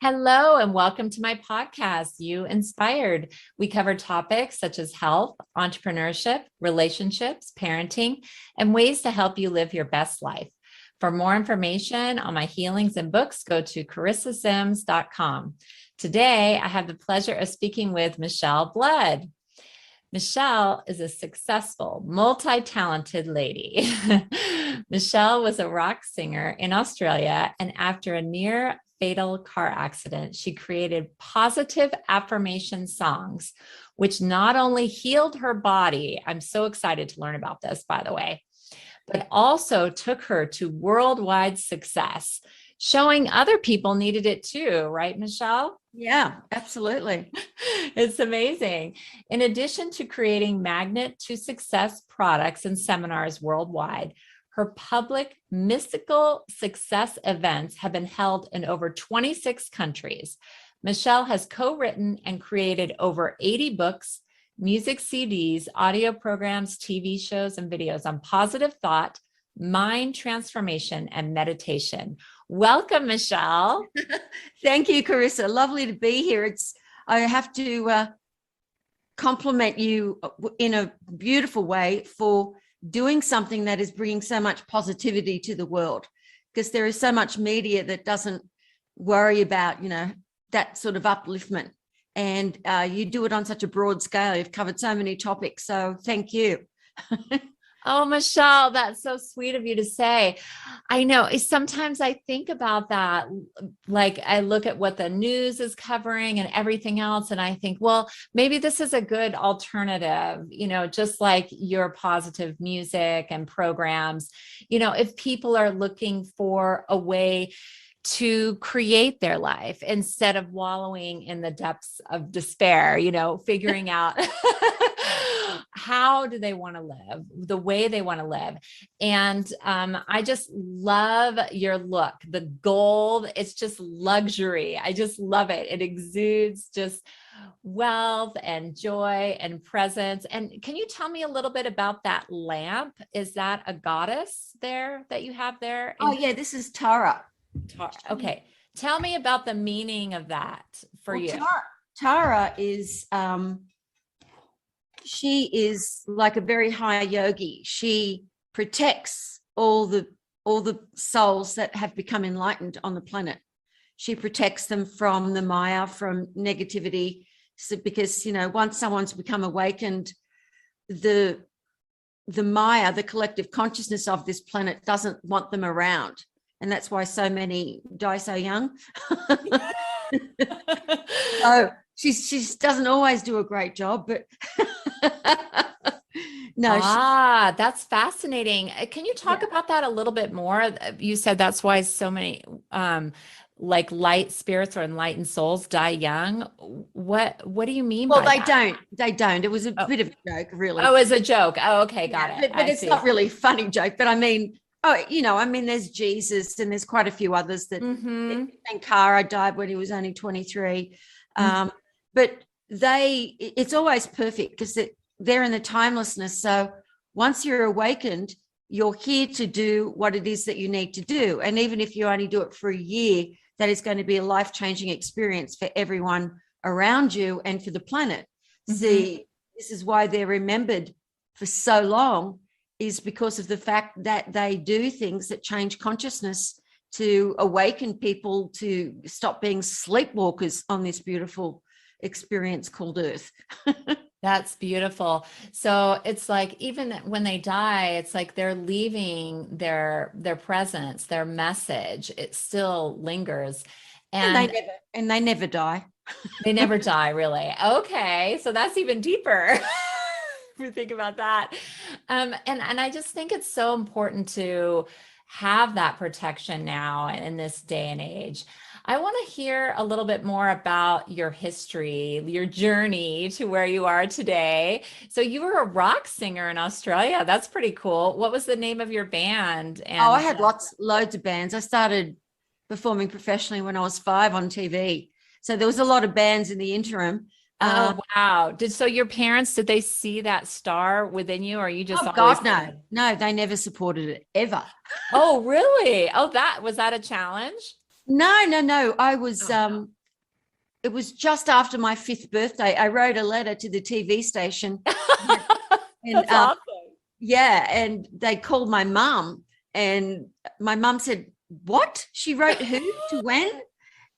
Hello, and welcome to my podcast, You Inspired. We cover topics such as health, entrepreneurship, relationships, parenting, and ways to help you live your best life. For more information on my healings and books, go to 𝗟𝗢𝗟𝗡.com. Today, I have the pleasure of speaking with Michele Blood. Michele is a successful, multi-talented lady. Michele was a rock singer in Australia, and after a near fatal car accident, she created positive affirmation songs, which not only healed her body, I'm so excited to learn about this, by the way, but also took her to worldwide success, showing other people needed it too, right, Michele? Yeah, absolutely. It's amazing. In addition to creating magnet to success products and seminars worldwide, her public mystical success events have been held in over 26 countries. Michele has co-written and created over 80 books, music CDs, audio programs, TV shows, and videos on positive thought, mind transformation, and meditation. Welcome, Michele. Thank you, Charissa. Lovely to be here. I have to compliment you in a beautiful way for doing something that is bringing so much positivity to the world, because there is so much media that doesn't worry about, that sort of upliftment. And you do it on such a broad scale. You've covered so many topics. So thank you. Oh, Michele, that's so sweet of you to say. I know sometimes I think about that, like I look at what the news is covering and everything else, and I think, well, maybe this is a good alternative, just like your positive music and programs, if people are looking for a way to create their life instead of wallowing in the depths of despair, figuring out how do they want to live, the way they want to live. And I just love your look, the gold, it's just luxury. I just love it. It exudes just wealth and joy and presence. And can you tell me a little bit about that lamp? Is that a goddess there that you have there? Oh yeah, this is Tara. Okay. Tell me about the meaning of that for you. Tara is, she is like a very high yogi. She protects all the souls that have become enlightened on the planet. She protects them from the Maya, from negativity. So because, once someone's become awakened, the Maya, the collective consciousness of this planet, doesn't want them around. And that's why so many die so young. So she doesn't always do a great job, but no. That's fascinating. Can you talk about that a little bit more? You said that's why so many like light spirits or enlightened souls die young. What do you mean by that? They don't. It was a bit of a joke, really. Oh, it's a joke. Oh, okay, got it. But it's not really a funny joke. But I mean, there's Jesus and there's quite a few others that Sankara died when he was only 23. But it's always perfect because they're in the timelessness. So once you're awakened, you're here to do what it is that you need to do. And even if you only do it for a year, that is going to be a life-changing experience for everyone around you and for the planet. See, this is why they're remembered for so long, is because of the fact that they do things that change consciousness to awaken people to stop being sleepwalkers on this beautiful experience called Earth. That's beautiful. So it's like, even when they die, it's like they're leaving their presence, their message. It still lingers. And they never die. They never die, really. Okay. So that's even deeper. If we think about that. And I just think it's so important to have that protection now in this day and age. I want to hear a little bit more about your history, your journey to where you are today. So you were a rock singer in Australia. That's pretty cool. What was the name of your band? I had loads of bands. I started performing professionally when I was 5 on TV. So there was a lot of bands in the interim. Oh, wow. So your parents, did they see that star within you, or you just no, they never supported it ever. Oh, really? Oh, was that a challenge? No. I was, it was just after my 5th birthday. I wrote a letter to the TV station. And That's awesome. yeah, and they called my mum, and my mum said, what? She wrote who to when?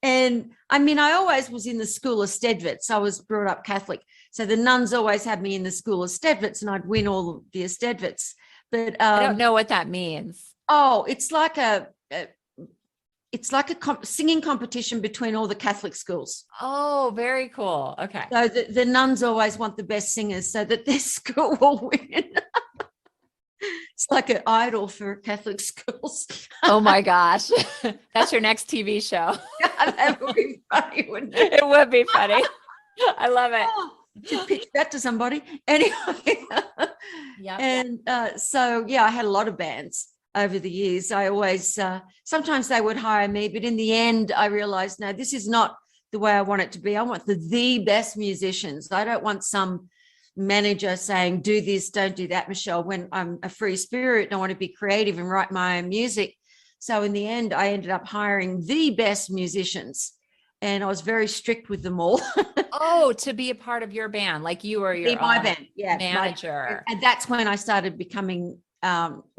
And I mean, I always was in the school of 𝗟𝗧𝗏𝗟. I was brought up Catholic. So the nuns always had me in the school of 𝗟𝗧𝗏𝗟s, and I'd win all the 𝗟𝗧𝗏𝗟s. But I don't know what that means. oh, it's like a singing competition between all the Catholic schools. Oh, very cool. Okay. So the nuns always want the best singers so that their school will win. It's like an idol for Catholic schools. Oh my gosh. That's your next TV show. That would be funny, wouldn't it? It would be funny. I love it. Oh, should pitch that to somebody. Anyway. Yeah. And so, yeah, I had a lot of bands over the years. I always, sometimes they would hire me, but in the end, I realized, no, this is not the way I want it to be. I want the best musicians. I don't want some manager saying, do this, don't do that, Michelle, when I'm a free spirit and I want to be creative and write my own music. So in the end, I ended up hiring the best musicians, and I was very strict with them all. Oh, to be a part of your band, like you were your my band, yeah, manager. And that's when I started becoming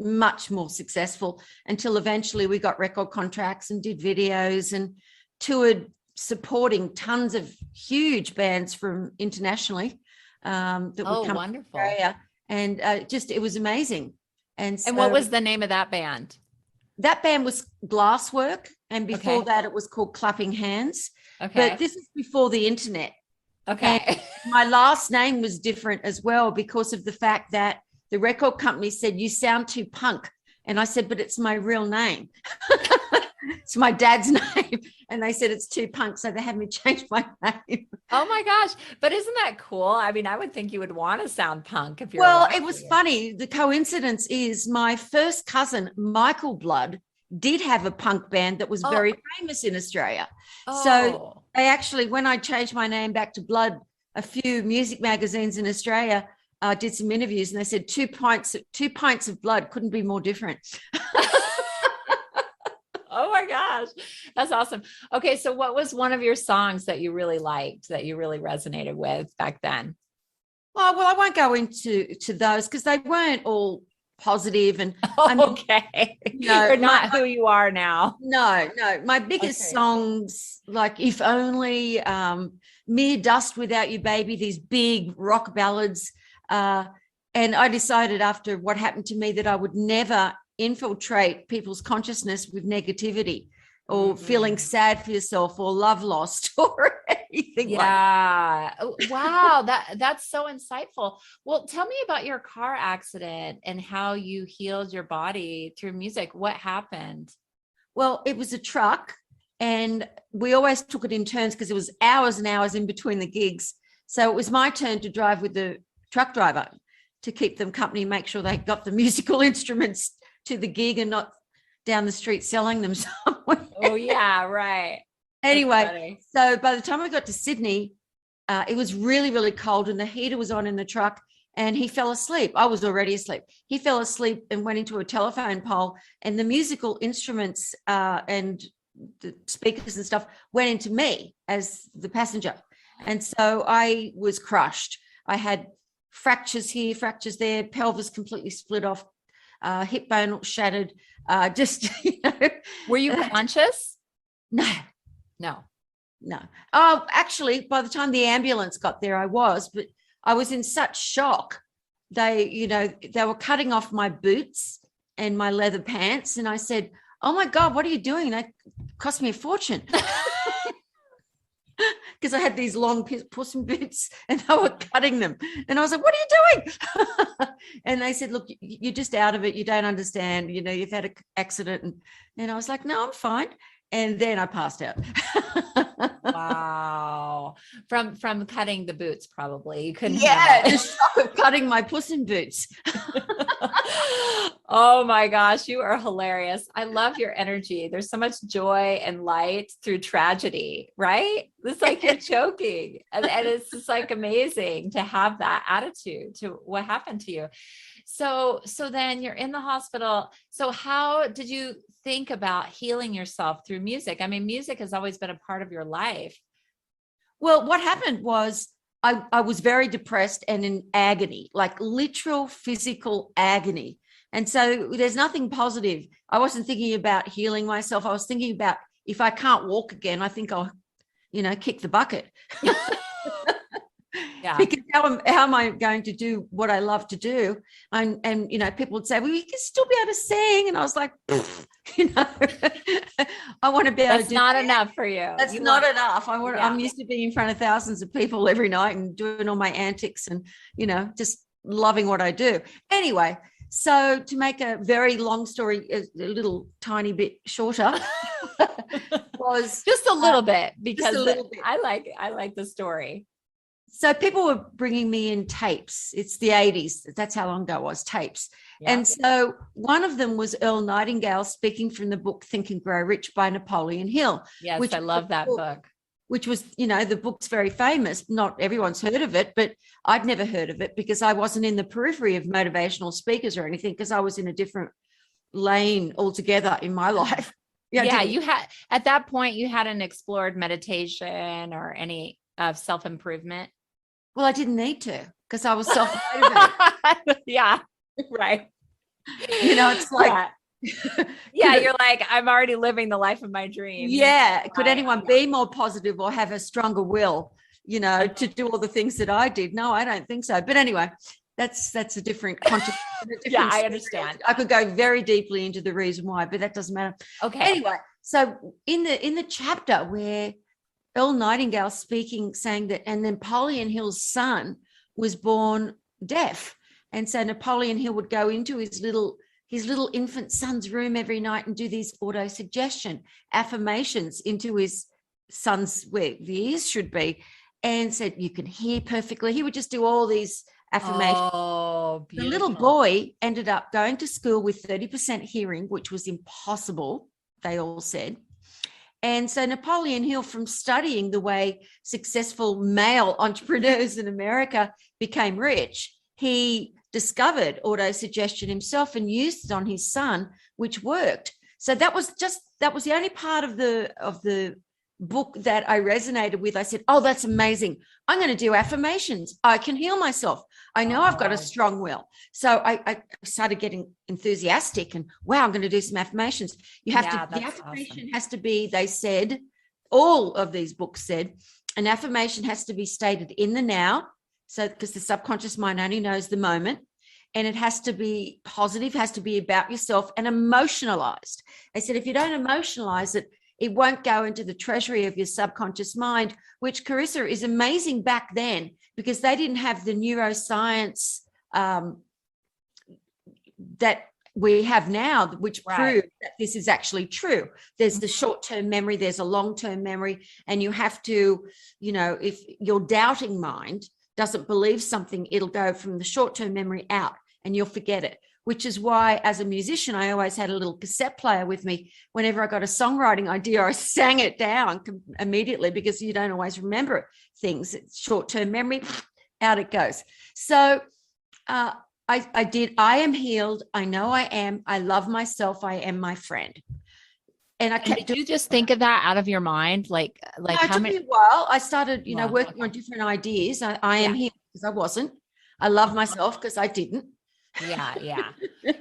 much more successful, until eventually we got record contracts and did videos and toured supporting tons of huge bands from internationally that would come wonderful. to Australia. And it was amazing. And what was the name of that band? That band was Glasswork, and before Okay. that it was called Clapping Hands. Okay. But this is before the internet. Okay. And my last name was different as well, because of the fact that the record company said, you sound too punk. And I said, but it's my real name. It's my dad's name. And they said, it's too punk. So they had me change my name. Oh my gosh. But isn't that cool? I mean, I would think you would want to sound punk if you're. Well, it was funny. The coincidence is my first cousin, Michele Blood, did have a punk band that was very famous in Australia. So they actually, when I changed my name back to Blood, a few music magazines in Australia did some interviews, and they said 2 pints of blood couldn't be more different. Oh my gosh, that's awesome. Okay, so what was one of your songs that you really liked, that you really resonated with back then? Oh, well, I won't go into those because they weren't all positive, and I mean, okay, no, you're not who you are now. No, my biggest songs, like If Only, Mere Dust Without You, Baby, these big rock ballads. And I decided after what happened to me that I would never infiltrate people's consciousness with negativity or feeling sad for yourself or love lost or anything like that. Wow, that's so insightful. Well, tell me about your car accident and how you healed your body through music. What happened? Well, it was a truck, and we always took it in turns because it was hours and hours in between the gigs. So it was my turn to drive with the truck driver to keep them company, make sure they got the musical instruments to the gig and not down the street selling them somewhere. Oh yeah, right. Anyway, so by the time I got to Sydney, it was really, really cold, and the heater was on in the truck, and he fell asleep. I was already asleep. He fell asleep and went into a telephone pole, and the musical instruments and the speakers and stuff went into me as the passenger. And so I was crushed. I had fractures here, fractures there, pelvis completely split off, hip bone shattered. Were you conscious? No. Oh, actually, by the time the ambulance got there, I was, but I was in such shock. They were cutting off my boots and my leather pants. And I said, oh my God, what are you doing? That cost me a fortune. Because I had these long Puss in Boots and they were cutting them. And I was like, what are you doing? And they said, look, you're just out of it. You don't understand. You've had an accident. And I was like, no, I'm fine. And then I passed out. Wow. From cutting the boots, probably. You couldn't. Yeah, the shock of cutting my Puss in Boots. Oh my gosh, you are hilarious. I love your energy. There's so much joy and light through tragedy, right? It's like you're joking. And it's just like amazing to have that attitude to what happened to you. So then you're in the hospital. So how did you think about healing yourself through music? I mean, music has always been a part of your life. Well, what happened was I was very depressed and in agony, like literal physical agony. And so there's nothing positive. I wasn't thinking about healing myself. I was thinking about, if I can't walk again, I think I'll, kick the bucket. Yeah. Because how am I going to do what I love to do? And people would say, well, you can still be able to sing. And I was like, I want to be able That's to do not that. enough for you. That's You not want- enough. Yeah. I'm used to being in front of thousands of people every night and doing all my antics and, just loving what I do. Anyway, so to make a very long story, a little tiny bit shorter, was just a little bit, because a little bit. I like the story. So people were bringing me in tapes. It's the 80s. That's how long ago it was, tapes. Yeah. And so one of them was Earl Nightingale speaking from the book Think and Grow Rich by Napoleon Hill. Yes, which I love that book. Which was, the book's very famous. Not everyone's heard of it, but I'd never heard of it because I wasn't in the periphery of motivational speakers or anything, because I was in a different lane altogether in my life. Yeah, you had, at that point, you hadn't explored meditation or any self-improvement. Well, I didn't need to, because I was self-motivated. Yeah, right. It's like, yeah, you're like, I'm already living the life of my dreams. Yeah. Could anyone be more positive or have a stronger will, to do all the things that I did? No, I don't think so. But anyway, that's a different context. Yeah, I understand. I could go very deeply into the reason why, but that doesn't matter. Okay. Anyway, so in the chapter where Earl Nightingale speaking, saying that, and Napoleon Hill's son was born deaf. And so Napoleon Hill would go into his little infant son's room every night and do these auto-suggestion affirmations into his son's, where the ears should be, and said, you can hear perfectly. He would just do all these affirmations. Oh, beautiful. The little boy ended up going to school with 30% hearing, which was impossible, they all said. And so Napoleon Hill, from studying the way successful male entrepreneurs in America became rich, he discovered auto-suggestion himself and used it on his son, which worked. So that was the only part of the book that I resonated with. I said, oh, that's amazing. I'm going to do affirmations. I can heal myself. I know I've got a strong will. So I started getting enthusiastic and, wow, I'm going to do some affirmations. The affirmation has to be, they said, all of these books said, an affirmation has to be stated in the now. So, because the subconscious mind only knows the moment, and it has to be positive, has to be about yourself, and emotionalized. They said, if you don't emotionalize it, it won't go into the treasury of your subconscious mind, which, Charissa, is amazing back then, because they didn't have the neuroscience that we have now, which proves that this is actually true. There's the short-term memory, there's a long-term memory, and you have to, if your doubting mind doesn't believe something, it'll go from the short-term memory out and you'll forget it, which is why, as a musician, I always had a little cassette player with me. Whenever I got a songwriting idea, I sang it down immediately, because you don't always remember things. It's short-term memory, out it goes. So I did, I am healed. I know I am. I love myself. I am my friend. And I kept. Did you just think of that out of your mind? Like no, how it took many? me a while. I started, Wow, working on different ideas. I am here because I wasn't. I love myself because I didn't. Yeah.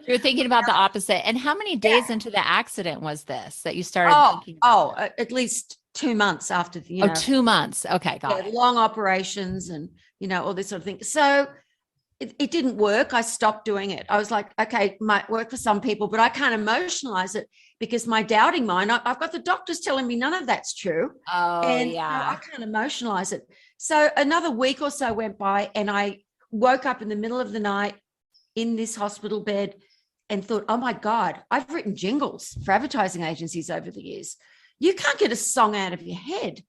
You're thinking about the opposite. And how many days into the accident was this that you started thinking about at least 2 months after the, 2 months. Okay, got it. Long operations and, all this sort of thing. So it didn't work. I stopped doing it. I was like, okay, might work for some people, but I can't emotionalize it, because my doubting mind, I've got the doctors telling me none of that's true. Oh, and yeah. I can't emotionalize it. So another week or so went by, and I woke up in the middle of the night in this hospital bed and thought, oh my God, I've written jingles for advertising agencies over the years. You can't get a song out of your head,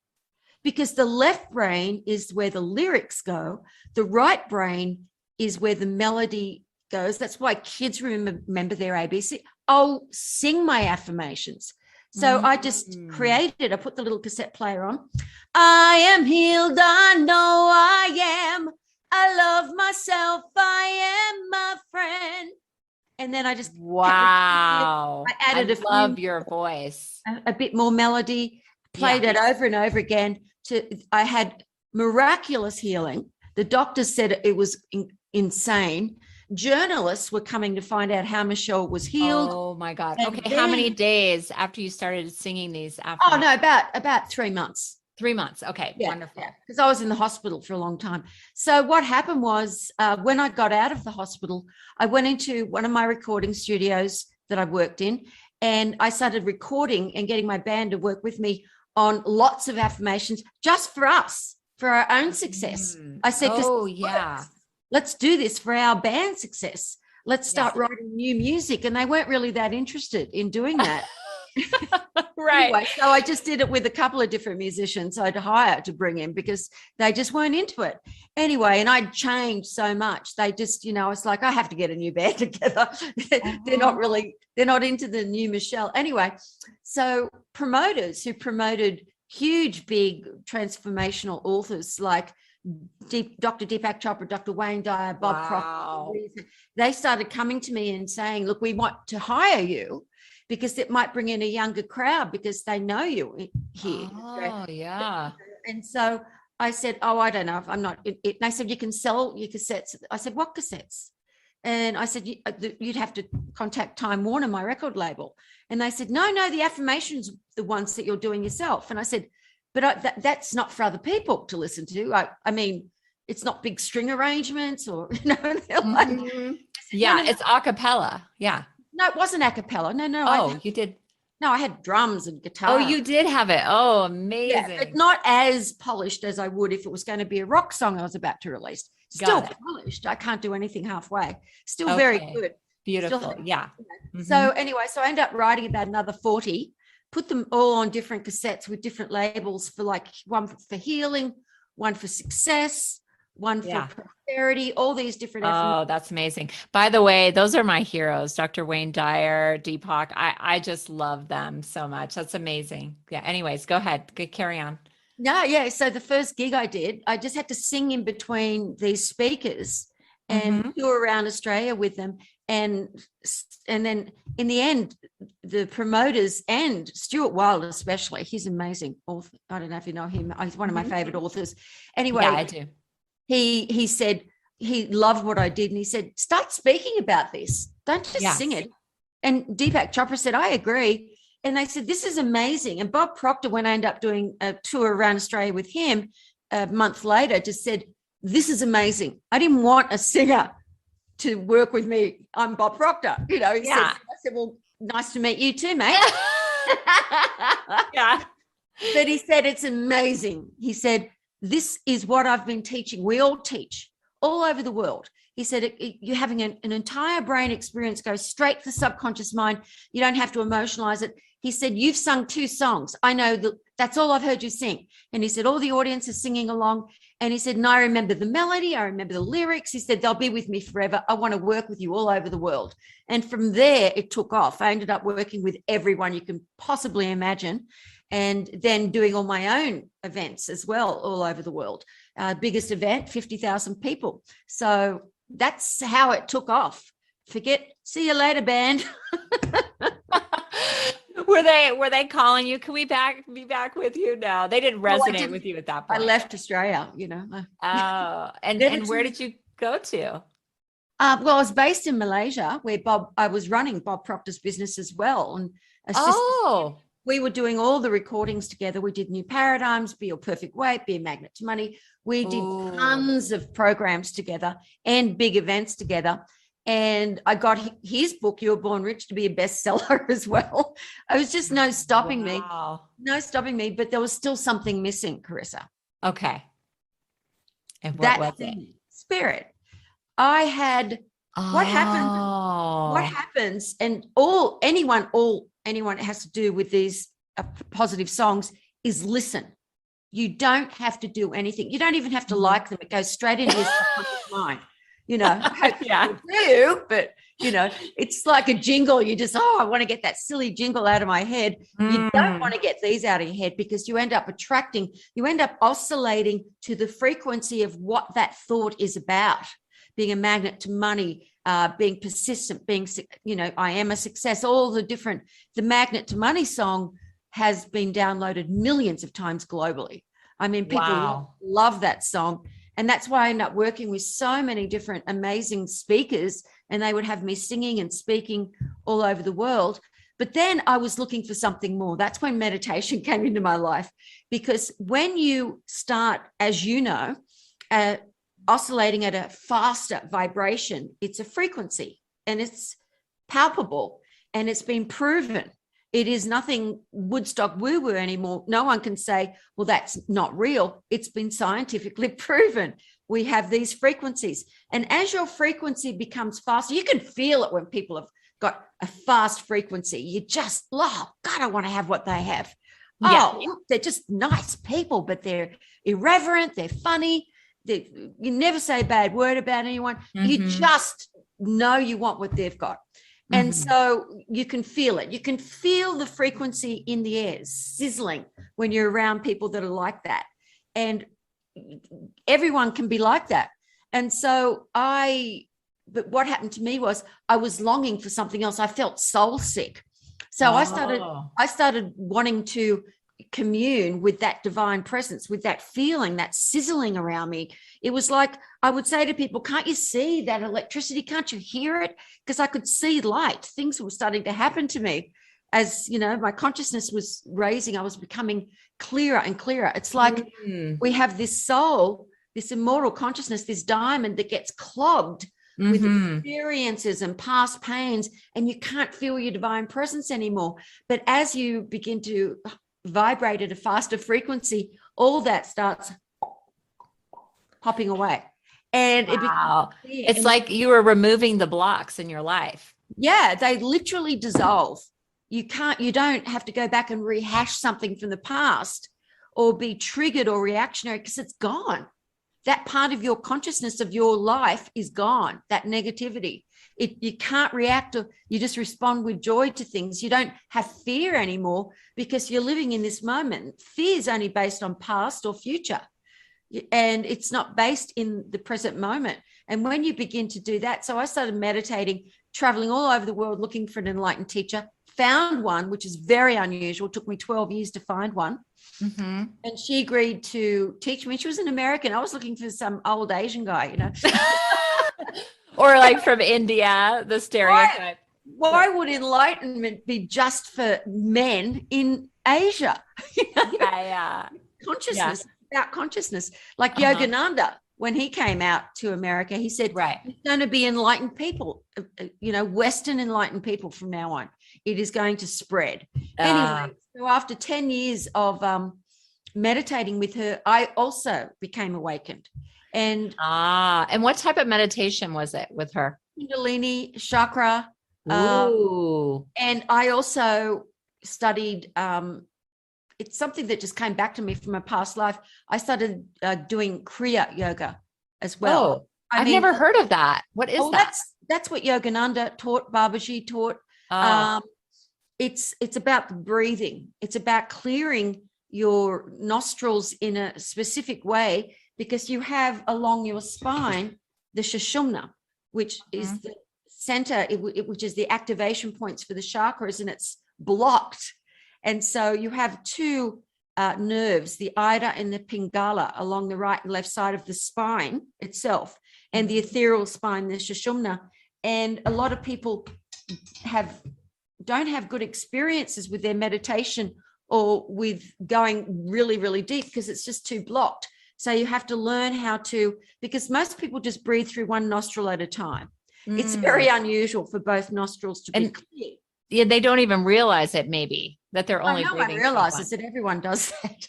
because the left brain is where the lyrics go. The right brain is where the melody goes. That's why kids remember their ABC. I'll sing my affirmations. So I just created, I put the little cassette player on. I am healed. I know I am. I love myself. I am my friend. And then I just. Wow. I added love your voice. a bit more melody, played it over and over again I had miraculous healing. The doctors said it was insane. Journalists were coming to find out how Michele was healed. Oh my God. And Okay. then, How many days after you started singing these Oh affirmations? no, about 3 months. 3 months. Okay. Wonderful. Because I was in the hospital for a long time. So what happened was when I got out of the hospital, I went into one of my recording studios that I worked in, and I started recording and getting my band to work with me on lots of affirmations just for us, for our own success. I said, oh yeah, let's do this for our band success. Let's start writing new music. And they weren't really that interested in doing that. right. Anyway, so I just did it with a couple of different musicians I'd hire to bring in because they just weren't into it. Anyway, and I'd changed so much. They just, it's like, I have to get a new band together. They're not into the new Michele. Anyway, so promoters who promoted huge, big transformational authors like Dr. Deepak Chopra, Dr. Wayne Dyer, Bob Proctor, they started coming to me and saying, look, we want to hire you because it might bring in a younger crowd because they know you here. Oh, yeah. And so I said, oh, I don't know. I'm not. And they said, you can sell your cassettes. I said, what cassettes? And I said, you'd have to contact Time Warner, my record label. And they said, no, the affirmations, the ones that you're doing yourself. And I said, but that's not for other people to listen to. I mean, it's not big string arrangements or, Yeah, it's a cappella. Yeah. No, it wasn't a cappella. No. Oh, you did. No, I had drums and guitar. Oh, you did have it. Oh, amazing. Yeah, but not as polished as I would if it was going to be a rock song I was about to release. Still polished. I can't do anything halfway. Still very good. Beautiful. Still, yeah. So anyway, so I ended up writing about another 40, put them all on different cassettes with different labels for like one for healing, one for success, one for prosperity, all these different. Oh, that's amazing. By the way, those are my heroes, Dr. Wayne Dyer, Deepak. I just love them so much. That's amazing. Yeah. Anyways, go ahead. Carry on. No, yeah. So the first gig I did, I just had to sing in between these speakers and tour around Australia with them. And then in the end, the promoters and Stuart Wilde especially, he's amazing author. I don't know if you know him. He's one of my favorite authors. Anyway, yeah, I do. He said he loved what I did. And he said, start speaking about this. Don't just sing it. And Deepak Chopra said, I agree. And they said, this is amazing. And Bob Proctor, when I ended up doing a tour around Australia with him a month later, just said, this is amazing. I didn't want a singer to work with me. I'm Bob Proctor. He said, I said, well, nice to meet you too, mate. Yeah. But he said, it's amazing. He said, this is what I've been teaching. We all teach all over the world. He said, you're having an entire brain experience go straight to the subconscious mind. You don't have to emotionalize it. He said, you've sung 2 songs. I know that's all I've heard you sing. And he said, all the audience is singing along. And he said, and I remember the melody. I remember the lyrics. He said, they'll be with me forever. I want to work with you all over the world. And from there, it took off. I ended up working with everyone you can possibly imagine. And then doing all my own events as well, all over the world. Biggest event, 50,000 people. So that's how it took off. See you later, band. Were they calling you? Can we be back with you? No, they didn't resonate with you at that point. I left Australia, Oh, and where did you go to? Well, I was based in Malaysia, where I was running Bob Proctor's business as well. And we were doing all the recordings together. We did New Paradigms, Be Your Perfect Weight, Be a Magnet to Money. We did tons of programs together and big events together. And I got his book, You Were Born Rich, to be a bestseller as well. I was just no stopping me, but there was still something missing, Charissa. Okay. And what was it? Spirit. I had, what happens, and anyone has to do with these positive songs is listen. You don't have to do anything. You don't even have to like them. It goes straight into your subconscious mind. I do, but it's like a jingle. You just, I want to get that silly jingle out of my head. You don't want to get these out of your head because you end up oscillating to the frequency of what that thought is about. Being a magnet to money, being persistent, I am a success, the Magnet to Money song has been downloaded millions of times globally. I mean, people Wow. love that song. And that's why I ended up working with so many different amazing speakers, and they would have me singing and speaking all over the world. But then I was looking for something more. That's when meditation came into my life, because when you start, as you know, oscillating at a faster vibration, it's a frequency and it's palpable and it's been proven. It is nothing Woodstock woo-woo anymore. No one can say, well, that's not real. It's been scientifically proven. We have these frequencies. And as your frequency becomes faster, you can feel it when people have got a fast frequency. You just, oh, God, I want to have what they have. Yeah. Oh, they're just nice people, but they're irreverent. They're funny. You never say a bad word about anyone. You just know you want what they've got. And so you can feel it. You can feel the frequency in the air sizzling when you're around people that are like that. And everyone can be like that. And so but what happened to me was I was longing for something else. I felt soul sick. So I started wanting to commune with that divine presence, with that feeling, that sizzling around me. It was like I would say to people, can't you see that electricity? Can't you hear it? Because I could see light. Things were starting to happen to me as, you know, my consciousness was raising. I was becoming clearer and clearer. It's like we have this soul, this immortal consciousness, this diamond that gets clogged with experiences and past pains, and you can't feel your divine presence anymore. But as you begin to vibrate at a faster frequency, all that starts popping away. And wow. It's like you were removing the blocks in your life. Yeah, they literally dissolve. You don't have to go back and rehash something from the past or be triggered or reactionary, because it's gone. That part of your consciousness of your life is gone, that negativity. You can't react, or you just respond with joy to things. You don't have fear anymore because you're living in this moment. Fear is only based on past or future, and it's not based in the present moment. And when you begin to do that, so I started meditating, traveling all over the world looking for an enlightened teacher, found one, which is very unusual. It took me 12 years to find one. And she agreed to teach me. She was an American. I was looking for some old Asian guy, you know. Or like from India, the stereotype. Why would enlightenment be just for men in Asia? Consciousness, about consciousness. Like Yogananda, when he came out to America, he said, it's going to be enlightened people, you know, Western enlightened people from now on. It is going to spread. Anyway, so after 10 years of meditating with her, I also became awakened. And what type of meditation was it with her? Kundalini chakra. And I also studied, it's something that just came back to me from a past life. I started doing Kriya yoga as well. I've never heard of that. What is that? That's what Yogananda taught, 𝗟𝗡𝗥𝗡 taught. It's about the breathing. It's about clearing your nostrils in a specific way, because you have along your spine the 𝗟𝗍𝗪, which is the center, which is the activation points for the chakras, and it's blocked. And so you have two nerves, the 𝗟𝗓 and the 𝗡𝗠𝗠, along the right and left side of the spine itself, and the ethereal spine, the 𝗟𝗍𝗪. And a lot of people don't have good experiences with their meditation or with going really, really deep, because it's just too blocked. So you have to learn how to, because most people just breathe through one nostril at a time. It's very unusual for both nostrils to be clear. Yeah, they don't even realize it, maybe, that they're only breathing. No one realizes that everyone does that.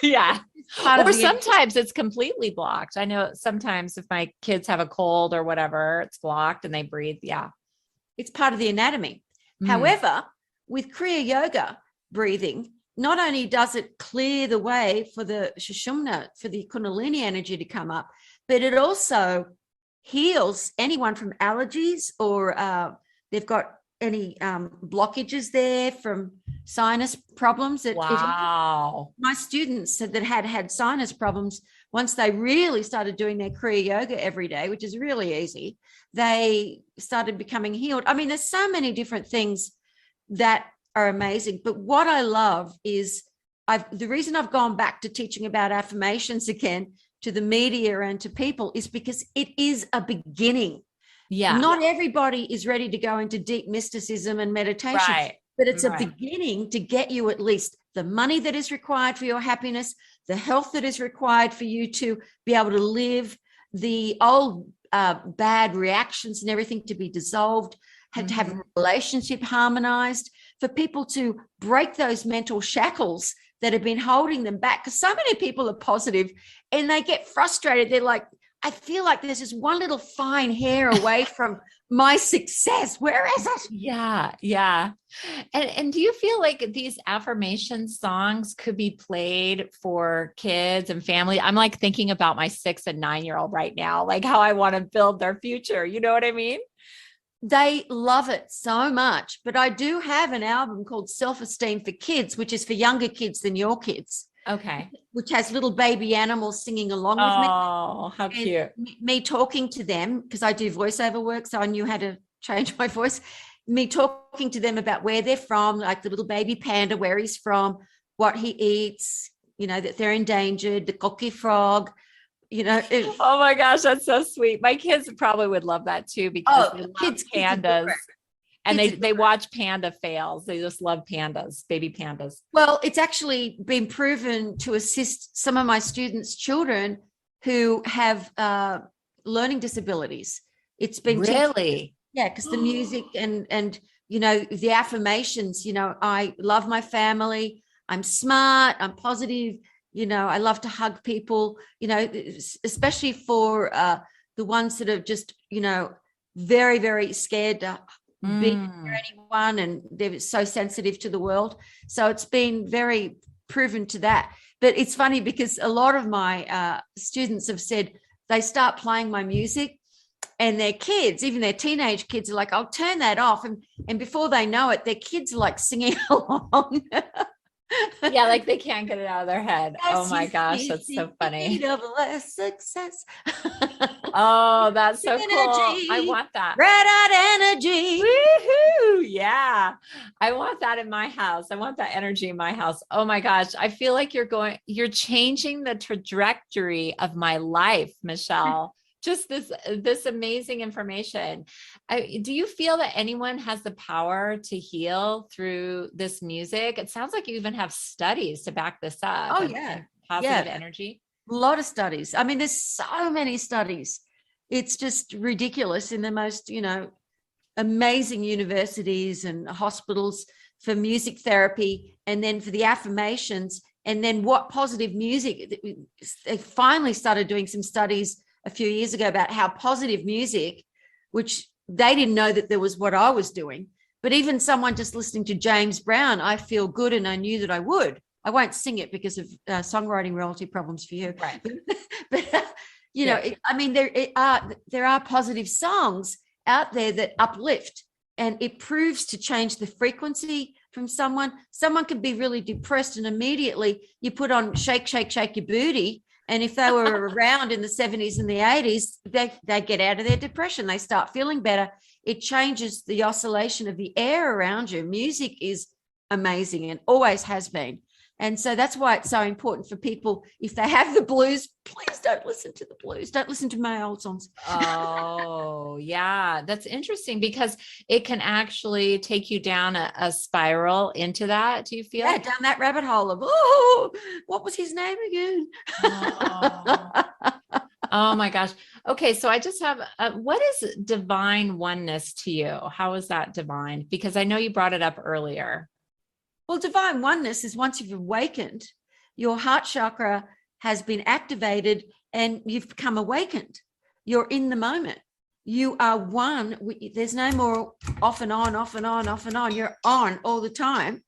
Yeah. Or sometimes it's completely blocked. I know sometimes if my kids have a cold or whatever, it's blocked and they breathe. Yeah. It's part of the anatomy. However, with Kriya yoga breathing, not only does it clear the way for the 𝗟𝗍𝗪, for the Kundalini energy to come up, but it also heals anyone from allergies, or they've got any blockages there from sinus problems. My students that had sinus problems, once they really started doing their Kriya yoga every day, which is really easy, they started becoming healed. I mean, there's so many different things that are amazing. But what I love is the reason I've gone back to teaching about affirmations again to the media and to people is because it is a beginning. Yeah. Not everybody is ready to go into deep mysticism and meditation, Right. but it's a beginning to get you at least the money that is required for your happiness, the health that is required for you to be able to live, the old bad reactions and everything to be dissolved, to have a relationship harmonized, for people to break those mental shackles that have been holding them back. Because so many people are positive and they get frustrated. They're like, I feel like there's just one little fine hair away from my success. Where is it? Yeah. Yeah. And do you feel like these affirmation songs could be played for kids and family? I'm like thinking about my 6 and 9-year-old right now, like how I want to build their future. You know what I mean? They love it so much. But I do have an album called Self-Esteem for Kids, which is for younger kids than your kids. Okay. Which has little baby animals singing along with me. Oh, how cute. Me talking to them, because I do voiceover work, so I knew how to change my voice. Me talking to them about where they're from, like the little baby panda, where he's from, what he eats, that they're endangered, the cocky frog, Oh my gosh, that's so sweet. My kids probably would love that too, because they love pandas. And they watch panda fails. They just love pandas, baby pandas. Well, it's actually been proven to assist some of my students' children who have learning disabilities. It's been really, because the music and the affirmations. I love my family. I'm smart. I'm positive. I love to hug people. Especially for the ones that are just very, very scared to be near anyone, and they're so sensitive to the world. So it's been very proven to that. But it's funny because a lot of my students have said they start playing my music and their kids, even their teenage kids, are like, I'll turn that off. And before they know it, their kids are like singing along. Yeah, like they can't get it out of their head. Oh my gosh, that's so funny. Success. Oh, that's so energy, cool. I want that. Red-hot energy. Woohoo! Yeah, I want that in my house. I want that energy in my house. Oh my gosh, I feel like you're changing the trajectory of my life, Michele. Just this amazing information. Do you feel that anyone has the power to heal through this music? It sounds like you even have studies to back this up. Oh, yeah. Positive energy. A lot of studies. I mean, there's so many studies. It's just ridiculous in the most, amazing universities and hospitals for music therapy, and then for the affirmations, and then what positive music. They finally started doing some studies a few years ago about how positive music, which they didn't know that there was what I was doing, but even someone just listening to James Brown, I feel good, and I knew that I would. I won't sing it because of songwriting royalty problems for you. Right. But I mean, there are positive songs out there that uplift, and it proves to change the frequency from someone. Someone can be really depressed, and immediately you put on Shake, Shake, Shake Your Booty. And if they were around in the 70s and the 80s, they get out of their depression. They start feeling better. It changes the oscillation of the air around you. Music is amazing and always has been. And so that's why it's so important for people, if they have the blues, please don't listen to the blues. Don't listen to my old songs. Oh, yeah. That's interesting, because it can actually take you down a spiral into that. Do you feel? Yeah, down that rabbit hole of, oh, what was his name again? Oh my gosh. Okay. So I just have, what is divine oneness to you? How is that divine? Because I know you brought it up earlier. Well, divine oneness is once you've awakened, your heart chakra has been activated and you've become awakened. You're in the moment. You are one. There's no more off and on, off and on, off and on. You're on all the time.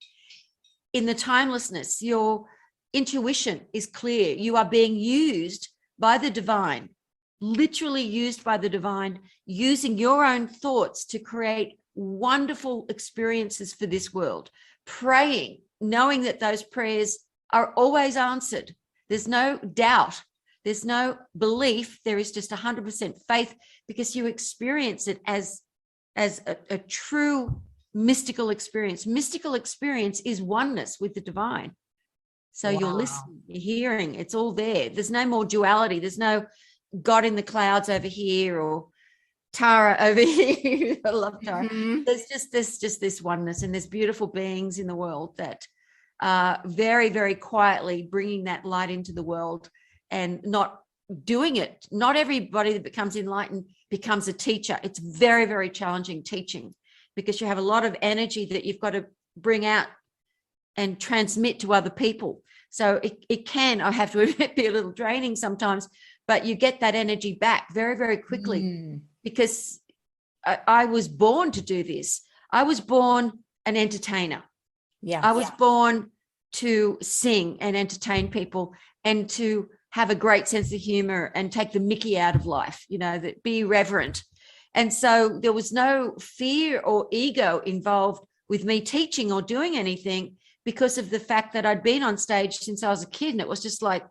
In the timelessness, your intuition is clear. You are being used by the divine, literally used by the divine, using your own thoughts to create wonderful experiences for this world. Praying, knowing that those prayers are always answered. There's no doubt. There's no belief. There is just 100% faith, because you experience it as a true mystical experience. Mystical experience is oneness with the divine. So you're listening, you're hearing, it's all there. There's no more duality. There's no God in the clouds over here or Tara over here. I love Tara. There's just this oneness, and there's beautiful beings in the world that are very, very quietly bringing that light into the world and not doing it. Not everybody that becomes enlightened becomes a teacher. It's very, very challenging teaching, because you have a lot of energy that you've got to bring out and transmit to other people. So it can, I have to admit, be a little draining sometimes, but you get that energy back very, very quickly, because I was born to do this. I was born an entertainer. Yeah. I was born to sing and entertain people and to have a great sense of humor and take the mickey out of life, that be irreverent. And so there was no fear or ego involved with me teaching or doing anything, because of the fact that I'd been on stage since I was a kid, and it was just like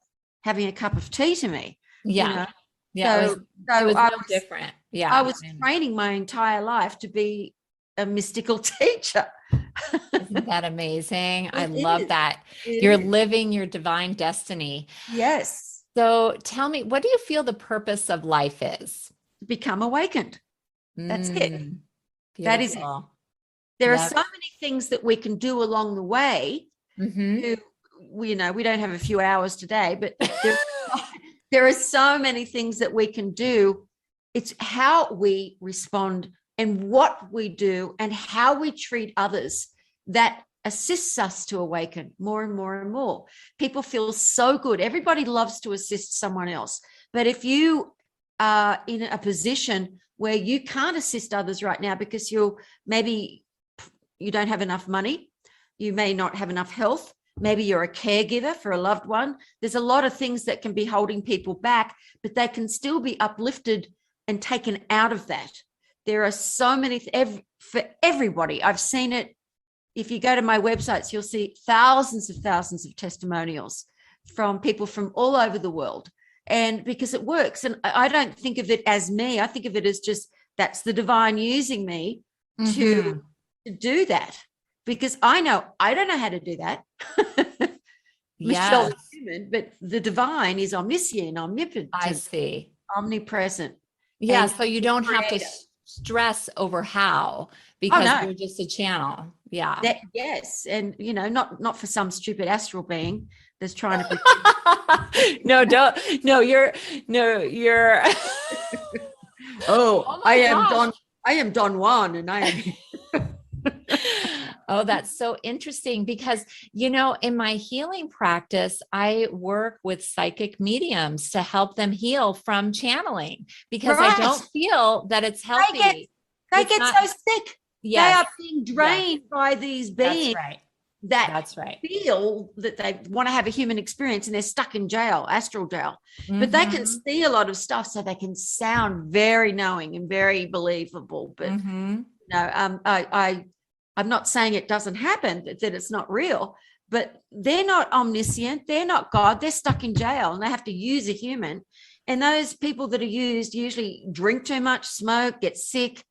having a cup of tea to me. Yeah. Yeah. So it was no different. Yeah. I was training my entire life to be a mystical teacher. Isn't that amazing? I love that. You're living your divine destiny. Yes. So tell me, what do you feel the purpose of life is? Become awakened. That's it. Beautiful. That is it. There are so many things that we can do along the way. We don't have a few hours today, but there are so many things that we can do. It's how we respond and what we do and how we treat others that assists us to awaken more and more and more. People feel so good. Everybody loves to assist someone else. But if you are in a position where you can't assist others right now because you don't have enough money, you may not have enough health, maybe you're a caregiver for a loved one. There's a lot of things that can be holding people back, but they can still be uplifted and taken out of that. There are so many for everybody. I've seen it. If you go to my websites, you'll see thousands of testimonials from people from all over the world. And because it works, and I don't think of it as me, I think of it as just, that's the divine using me to do that, because I know I don't know how to do that. Michelle is human, but the divine is omniscient, omnipotent, I see, omnipresent. Yeah, and so you don't have to stress over how, because you're just a channel. Yeah. Yes, and not for some stupid astral being that's trying to you're oh I am Don Juan, and I am Oh, that's so interesting, because, in my healing practice, I work with psychic mediums to help them heal from channeling, because I don't feel that it's healthy. They get so sick. Yes. They are being drained by these beings. That's right. Feel that they want to have a human experience, and they're stuck in jail, astral jail. But they can see a lot of stuff, so they can sound very knowing and very believable. But I'm not saying it doesn't happen, that it's not real, but they're not omniscient. They're not God. They're stuck in jail, and they have to use a human. And those people that are used usually drink too much, smoke, get sick,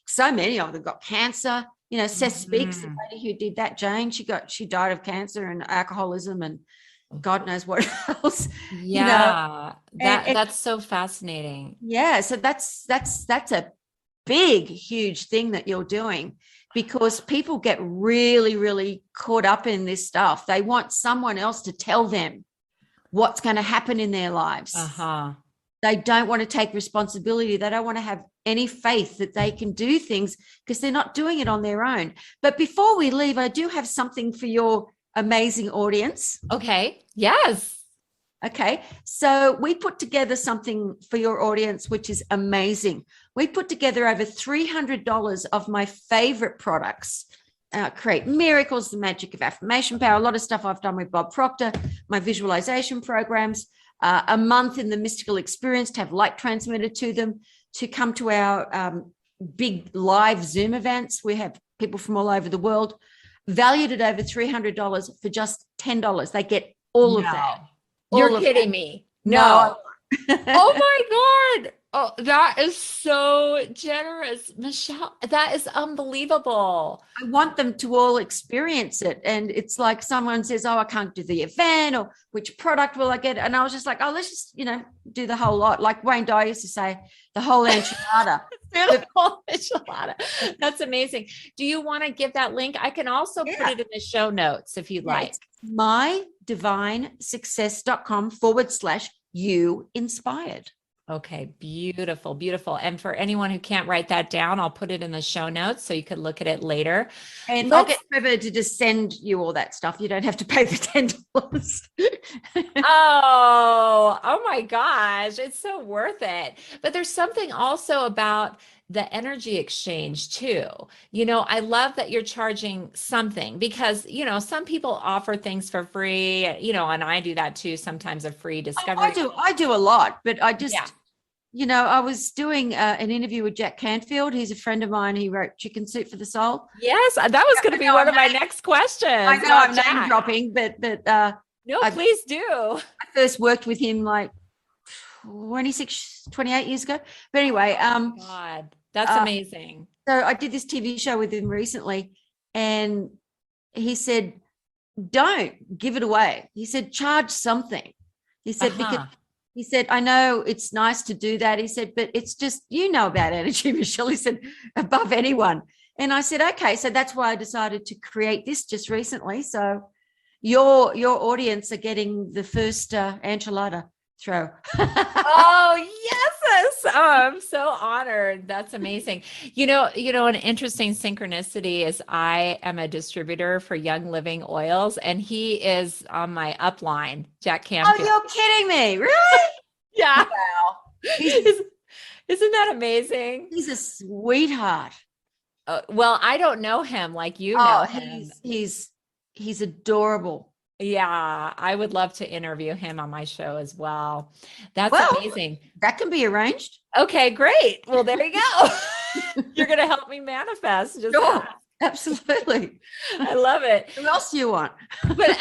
so many of them got cancer. Seth Speaks, the lady who did that, Jane, she died of cancer and alcoholism and God knows what else. Yeah. That's so fascinating. Yeah. So that's a big, huge thing that you're doing, because people get really, really caught up in this stuff. They want someone else to tell them what's going to happen in their lives. They don't want to take responsibility. They don't want to have any faith that they can do things, because they're not doing it on their own. But before we leave, I do have something for your amazing audience. Okay. Yes. Okay. So we put together something for your audience, which is amazing. We put together over $300 of my favorite products. Create Miracles, the Magic of Affirmation Power, a lot of stuff I've done with Bob Proctor, my visualization programs, a month in the mystical experience to have light transmitted to them, to come to our big live Zoom events. We have people from all over the world, valued at over $300 for just $10. They get all of that. You're kidding me. No. Oh my God. Oh, that is so generous, Michelle. That is unbelievable. I want them to all experience it. And it's like someone says, oh, I can't do the event, or which product will I get? And I was just like, oh, let's just, do the whole lot. Like Wayne Dyer used to say, the whole enchilada. Beautiful enchilada. That's amazing. Do you want to give that link? I can also put it in the show notes if you'd like. mydivinesuccess.com/you inspired. Okay, beautiful, beautiful. And for anyone who can't write that down, I'll put it in the show notes so you could look at it later. And I'll get Trevor to just send you all that stuff. You don't have to pay the $10. Oh my gosh, it's so worth it. But there's something also about the energy exchange too. I love that you're charging something because, some people offer things for free, and I do that too, sometimes a free discovery. I do a lot, but I just, I was doing an interview with Jack Canfield. He's a friend of mine. He wrote Chicken Soup for the Soul. Yes, that was going to be one of my next questions. I know I'm name dropping, but no, please do. I first worked with him like 28 years ago. But anyway, God, that's amazing. So I did this TV show with him recently, and he said, don't give it away. He said, charge something. He said, because he said, I know it's nice to do that. He said, but it's just, about energy, Michelle. He said, above anyone. And I said, okay. So that's why I decided to create this just recently. So your audience are getting the first enchilada throw. Oh, yes. Oh, I'm so honored. That's amazing. An interesting synchronicity is I am a distributor for Young Living Oils, and he is on my upline, Jack Canfield. Oh, you're kidding me. Really? Yeah. Wow. Isn't that amazing? He's a sweetheart. Well, I don't know him like you know him. He's adorable. Yeah, I would love to interview him on my show as well. That's amazing. That can be arranged. Okay, great. Well, there you go. You're going to help me manifest. Sure, absolutely. I love it. Who else do you want? But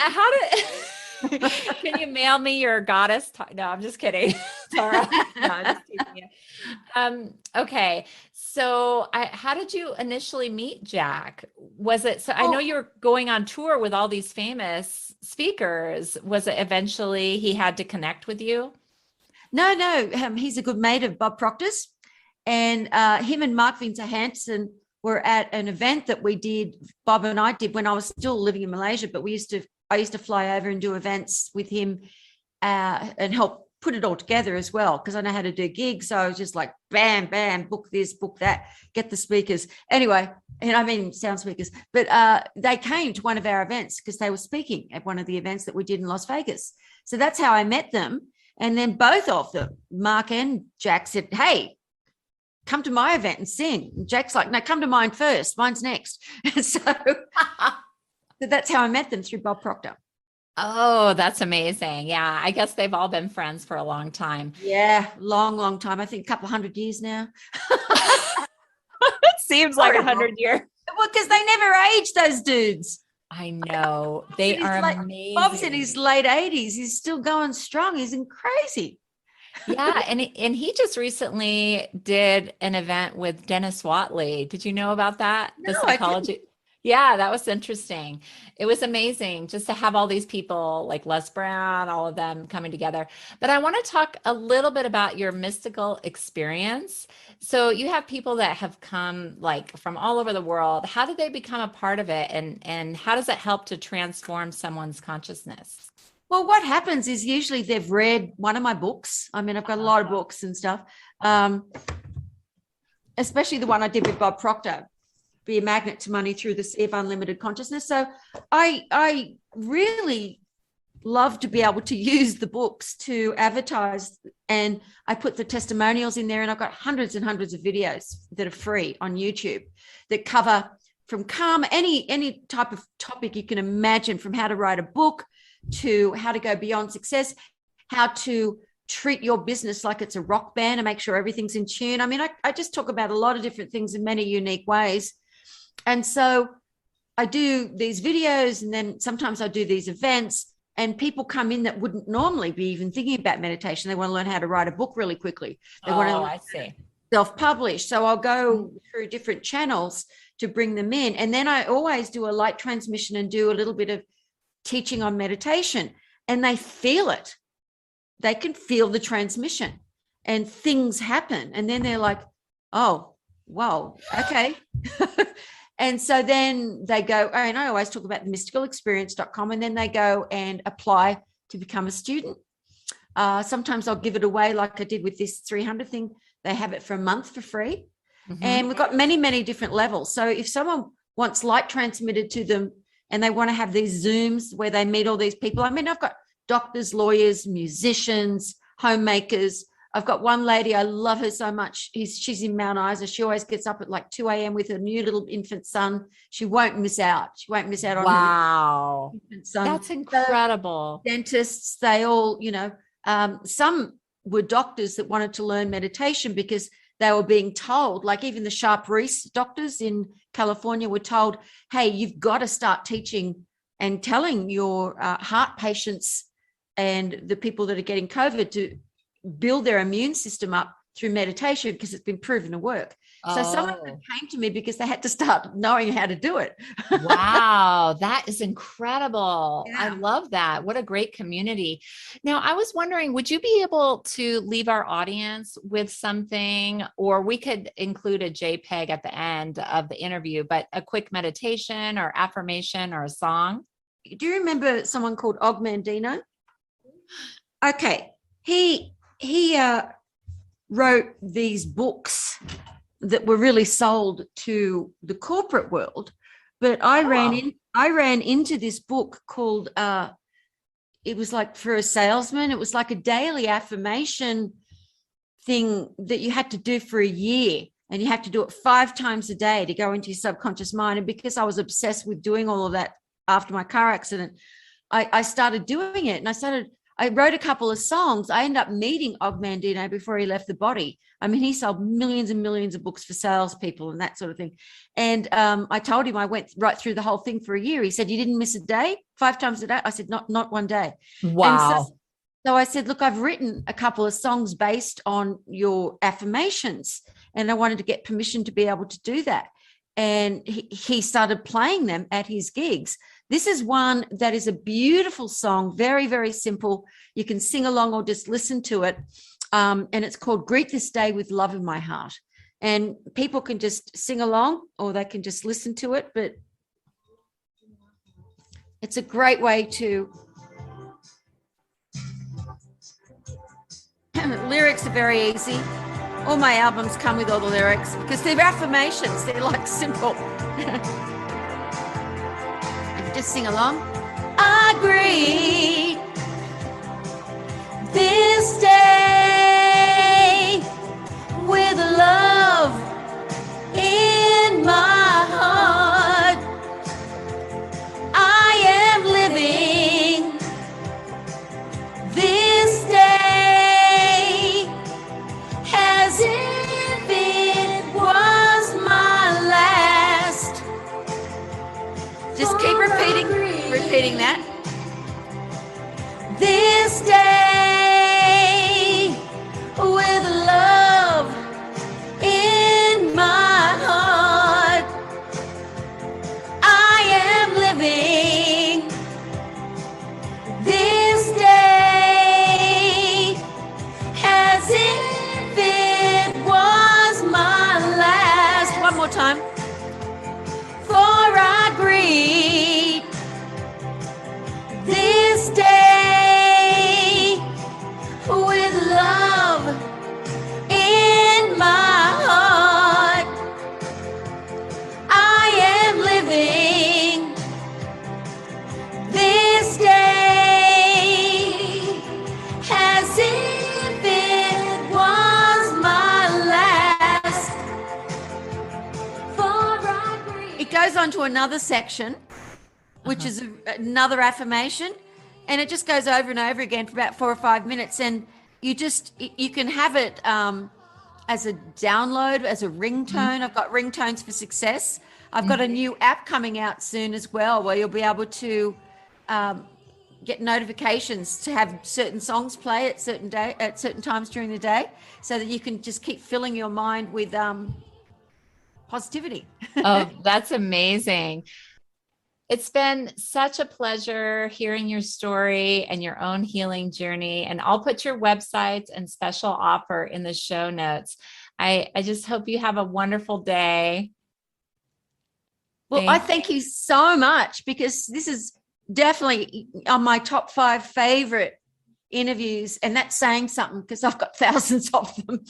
can you mail me your goddess? No, I'm just kidding. Sorry. No, I'm just teasing you. Okay. So how did you initially meet Jack? Was it, so I know you were going on tour with all these famous speakers. Was it eventually he had to connect with you? No. He's a good mate of Bob Proctor's, and him and Mark Winter Hansen were at an event that Bob and I did when I was still living in Malaysia, but I used to fly over and do events with him and help put it all together as well, because I know how to do gigs. So I was just like, bam, bam, book this, book that, get the speakers. Anyway, and I mean sound speakers, but they came to one of our events because they were speaking at one of the events that we did in Las Vegas. So that's how I met them. And then both of them, Mark and Jack, said, hey, come to my event and sing. And Jack's like, no, come to mine first. Mine's next. So that's how I met them, through Bob Proctor. Oh, that's amazing. Yeah, I guess they've all been friends for a long time. Yeah, long time. I think a couple 100 years now. It seems like 100 years. Well, because they never age, those dudes. I know. They are amazing. Bob's in his late 80s. He's still going strong. He's crazy. Yeah, and he just recently did an event with Dennis Whatley. Did you know about that? No, the psychology. Yeah, that was interesting. It was amazing just to have all these people like Les Brown, all of them coming together. But I want to talk a little bit about your mystical experience. So you have people that have come like from all over the world. How did they become a part of it? And how does it help to transform someone's consciousness? Well, what happens is usually they've read one of my books. I mean, I've got a lot of books and stuff, especially the one I did with Bob Proctor, Be a Magnet to Money Through the Sea of Unlimited Consciousness. So I really love to be able to use the books to advertise, and I put the testimonials in there, and I've got hundreds and hundreds of videos that are free on YouTube that cover from calm, any type of topic you can imagine, from how to write a book to how to go beyond success, how to treat your business like it's a rock band and make sure everything's in tune. I mean, I just talk about a lot of different things in many unique ways. And so I do these videos, and then sometimes I do these events, And people come in that wouldn't normally be even thinking about meditation. They want to learn how to write a book really quickly. They want to I see. Self-publish. So I'll go through different channels to bring them in. And then I always do a light transmission and do a little bit of teaching on meditation, and they feel it. They can feel the transmission and things happen. And then they're like, oh, whoa, okay. And so then they go, and I always talk about the mysticalexperience.com, and then they go and apply to become a student. Sometimes I'll give it away like I did with this 300 thing. They have it for a month for free. And we've got many, many different levels. So if someone wants light transmitted to them and they want to have these Zooms where they meet all these people, I mean, I've got doctors, lawyers, musicians, homemakers. I've got one lady, I love her so much. She's in Mount Isa. She always gets up at like 2 a.m. with her new little infant son. She won't miss out. She won't miss out on her infant son. That's incredible. Dentists, they all, some were doctors that wanted to learn meditation because they were being told, like even the 𝗟𝗘𝗔𝗥𝗡 doctors in California were told, hey, you've got to start teaching and telling your heart patients and the people that are getting COVID to build their immune system up through meditation because it's been proven to work. So some of them came to me because they had to start knowing how to do it. Wow, that is incredible. Yeah. I love that. What a great community. Now, I was wondering, would you be able to leave our audience with something, or we could include a JPEG at the end of the interview, but a quick meditation or affirmation or a song? Do you remember someone called 𝗟𝗢𝗥𝗡? Okay. He wrote these books that were really sold to the corporate world, but I ran into this book called it was like for a salesman. It was like a daily affirmation thing that you had to do for a year, and you had to do it 5 times a day to go into your subconscious mind. And because I was obsessed with doing all of that after my car accident, I started doing it, and I wrote a couple of songs. I ended up meeting 𝗟𝗢𝗥𝗡 before he left the body. I mean, he sold millions and millions of books for salespeople and that sort of thing. And I told him I went right through the whole thing for a year. He said, you didn't miss a day? 5 times a day? I said, not one day. Wow. And so I said, look, I've written a couple of songs based on your affirmations, and I wanted to get permission to be able to do that. And he started playing them at his gigs. This is one that is a beautiful song, very, very simple. You can sing along or just listen to it. And it's called Greet This Day with Love in My Heart. And people can just sing along or they can just listen to it. But it's a great way to... Lyrics are very easy. All my albums come with all the lyrics because they're affirmations. They're like simple. Just sing along. I greet this day with love in my heart. I am living this day as if it was my last. Just keep repeating that. This day with love in my heart. I am living this day as if it was my last. One more time. For I greet this day with love in my heart. I am living this day as if it was my last. For I greet. It goes on to another section, which is another affirmation, and it just goes over and over again for about 4 or 5 minutes. And you can have it as a download, as a ringtone. I've got ringtones for success. I've got a new app coming out soon as well, where you'll be able to get notifications to have certain songs play at certain times during the day, so that you can just keep filling your mind with positivity. Oh, that's amazing. It's been such a pleasure hearing your story and your own healing journey. And I'll put your websites and special offer in the show notes. I just hope you have a wonderful day. Well, I thank you so much, because this is definitely on my top 5 favorite interviews, and that's saying something, because I've got thousands of them.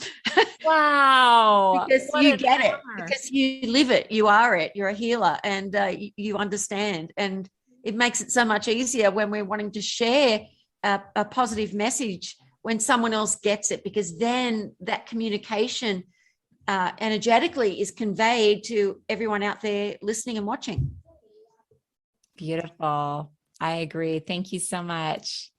Wow. Because you get it, because you live it, you are it, you're a healer, and you understand, and it makes it so much easier when we're wanting to share a positive message, when someone else gets it, because then that communication energetically is conveyed to everyone out there listening and watching. Beautiful. I agree. Thank you so much.